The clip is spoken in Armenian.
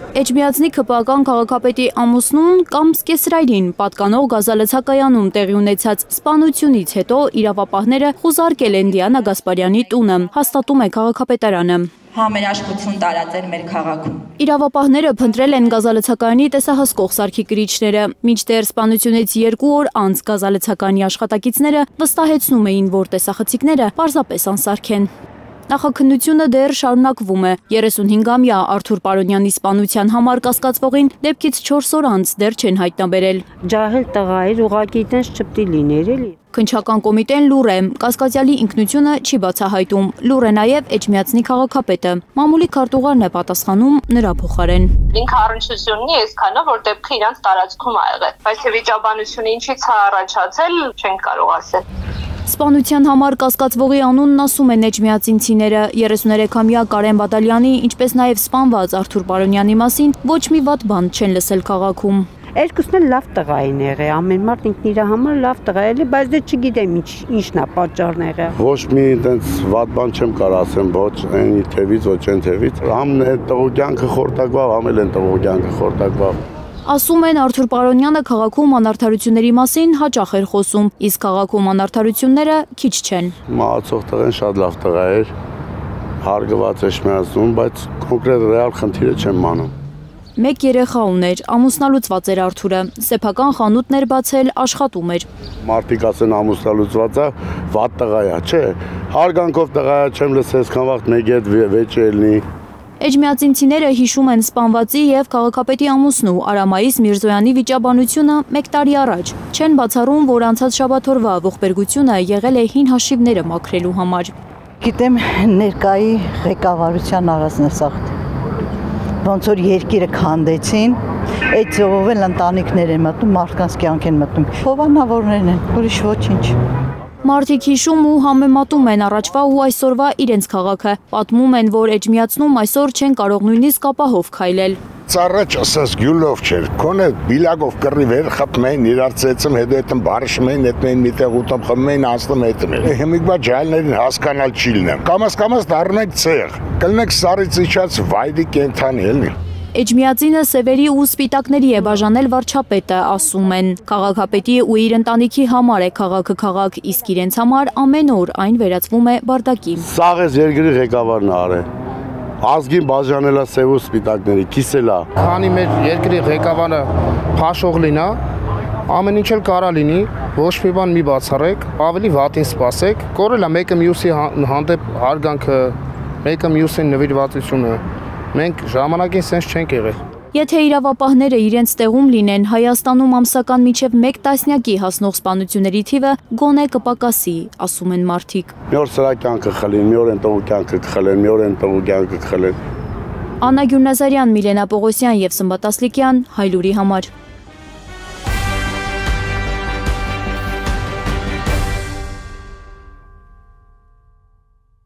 Էջմիածնի ՔՊԱ քաղաքապետի ամուսնուն կամ Սկեսրայրին պատկանող գազալցակայանում տեղի ունեցած սպանությունից հետո իրավապահները խուզարկել են Դիանա Գասպարյանի տունը, հաստատում է քաղաքապետարանը։ Համերաշխություն տարածել մեր քաղաքում։ Իրավապահները փնտրել են գազալցակայանի տեսահսկող սարքի կրիչները, մինչդեռ սպանությունից 2 օր անց գազալցակայանի աշխատակիցները վստահեցնում էին, որ տեսախցիկները պարզապես անսարք են։ Նախաքննությունը դեռ շարունակվում է։ 35-ամյա Արթուր Պարոնյանի սպանության համար կասկածվողին դեպքից 4 օր անց դեռ չեն հայտնաբերել։ Ջահել տղա էր, ուղղակի տենց չպետք է լիներ էլի։ Քննչական կոմիտեն լուռ է, կասկածյալի ինքնությունը չի բացահայտում, լուռ է նաև Էջմիածնի քաղաքապետը։ Մամուլի քարտուղարն է պատասխանում նրա փոխարեն։ Ինքը առնչություն ունի այսքանով, որ դեպքը իրանց տարածքում ա եղել, բայց վիճաբանությունը ինչից է առաջացել, չենք կարող ասել։ Սպանության համար կասկածվողի անունն ասում են էջմիածինցիները, 33-ամյա Կարեն Բադալյանի, ինչպես նաև սպանված Արթուր Պարոնյանի մասին ոչ մի վատ բան չեն լսել քաղաքում։ Երկուսն էլ լավ տղա են եղել, ամեն մարդ ինքն իր համար լավ տղա էլի, բայց դե չգիտեմ ինչն է պատճառն եղել։ Ոչ մի այդպես վատ բան չեմ կարող ասեմ, ոչ այնի թևից, ոչ այն թևից։ Համ տղոկյանքը խորտակվավ, համ էլ են տղոկյանքը խորտակվավ։ Ասում են Արթուր Պարոնյանը քաղաքում անարդարությունների մասին հաճախ էր խոսում, իսկ քաղաքում անարդարությունները քիչ չեն։ Մահացող տղեն շատ լավ տղա էր, հարգված Էջմիածնում, բայց կոնկրետ ռեալ խնդիրը չեմ մանում։ Մեկ երեխա ուներ, ամուսնալուծված էր Արթուրը, սեփական խանութներ բացել, աշխատում էր։ Մարդիկ ասեն ամուսնալուծված է, վատ տղա է, չէ։ Հարգանքով տղա է, չեմ լսել այսքան վաղ մեկ հետ վեճ ելնի։ Էջմիածինցիները հիշում են սպանվածի և քաղաքապետի ամուսնու Արամայիս Միրզոյանի վիճաբանությունը 1 տարի առաջ։ Չեն բացառում, որ անցած շաբաթօրվա ողբերգությունը եղել է հին հաշիվները մաքրելու համար։ Գիտեմ ներկայի ղեկավարության առանձնասախտ։ Ոնց որ երկիրը քանդեցին, այդ ծովով էլ ընտանիքներ են մտնում, մարդկանց կյանք են մտնում։ Հովանավորներն են, ուրիշ ոչինչ։ Մարդիկ հիշում ու համեմատում են առաջվա ու այսօրվա իրենց քաղաքը։ Պատմում են, որ Էջմիածնում այսօր չեն կարող նույնիսկ ապահով քայլել։ Առաջ ասած գյուլով չէր, կոնե բիլագով կռի վեր խփում էին, իրար ծեցում, հետո այդն բարշում էին, այդն էին միտեղ ուտում, խմում էին, անցնում հետում էին։ Հիմիկ բա ջահելներին հասկանալ չի լինեմ։ Կամաս դառնում եք ցեղ, կլնեք սարից իջած վայրի կենթանի էլի։ Էջմիածինը սևերի ու սպիտակների է բաժանել վարչապետը, ասում են։ Քաղաքապետի ու իր ընտանիքի համար է քաղաքը քաղաք, իսկ իրենց համար ամեն օր այն վերածվում է բարտակի։ Սաղ էս երկրի ղեկավարն արե։ Ազգին բաժանելա սև ու սպիտակների, կիսելա։ Քանի մեր երկրի ղեկավարը փաշող լինա, ամեն ինչ էլ կարա լինի, ոչ մի բան մի բացառեք, ավելի վատին սպասեք, կորել է մեկը մյուսի հանդեպ հարգանքը, մեկը մյուսին նվիրվածությունը։ Մենք ժամանակին սենց չենք եղել։ Եթե իրավապահները իրենց տեղում լինեն, Հայաստանում ամսական մինչև 1 տասնյակի հասնող սպանությունների թիվը գոնե կպակասի, ասում են մարդիկ։ Մի օր սրա կյանքը խլին, մի օր են տղու կյանքը կխլեն, մի օր են տղու կյանքը կխլեն։ Աննա Գյուրնազարյան, Միլենա Պողոսյան և Սմբատ Ասլիկյան, Հայլուրի համար։